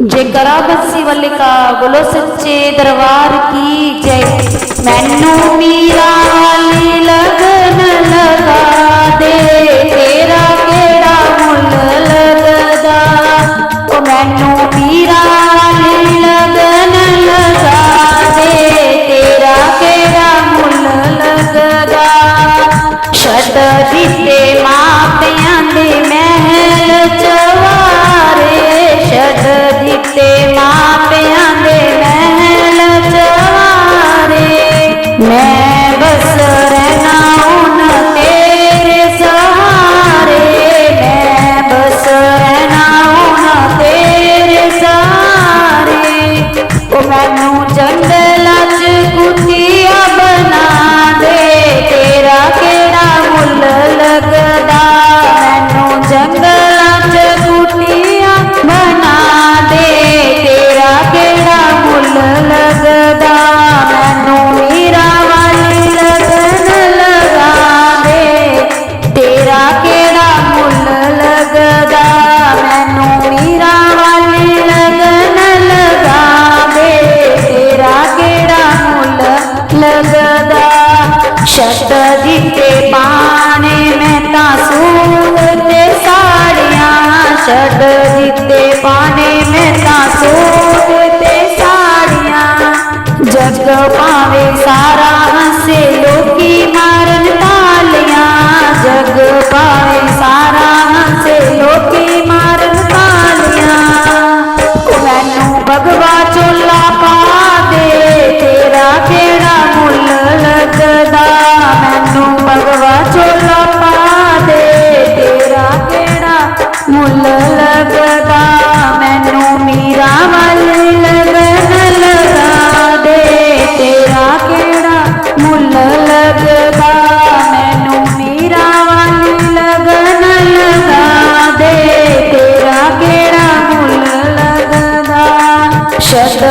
जयकारा बंसी वाले का बोलो सच्चे दरबार की जय। मैनू मीरा वाली लगन लगा दे, तेरा केड़ा मुल लगदा। ओ मैनू मीरा वाली लगन लगा दे, तेरा केड़ा मुल लगदा। छड्ड दिते मापियां दे महल चवारे, छड्ड दिते मापियां दे महल चवारे। मैं बस रहना हुण तेरे सहारे, मैं बस रहना हुण तेरे सहारे। ओ मैनू जंगलां च कुतिया बना दे, तेरा केड़ा मुल लगदा। मैनू जंगलां च कुतिया बना दे, तेरा केड़ा मुल लगदा। मैनू मीरा वाली लगन लगा दे, तेरा केड़ा मुल लगदा। मैनू मीरा वाली लगन लगा दे, तेरा केड़ा मुल लगदा। छड्ड दिते पाने मैं तां सूट ते साड़ियां, छड्ड दिते पाने मैं तां सूट ते साड़ियां। जग पावे सारा हंसे लोकी मारन तालियां, जग पावे सारा हंसे लोकी मारन तालियां। ओ मैनू भगवा चोला पा दे, तेरा केड़ा मुल लगदा। मैनू भगवा चोला पा दे, तेरा केड़ा मुल लगदा। मैनू मीरा वाली लगन लगा दे, तेरा केड़ा मुल लगदा। मैनू मीरा वाली लगन लगा दे, तेरा केड़ा मुल लगदा। छड्ड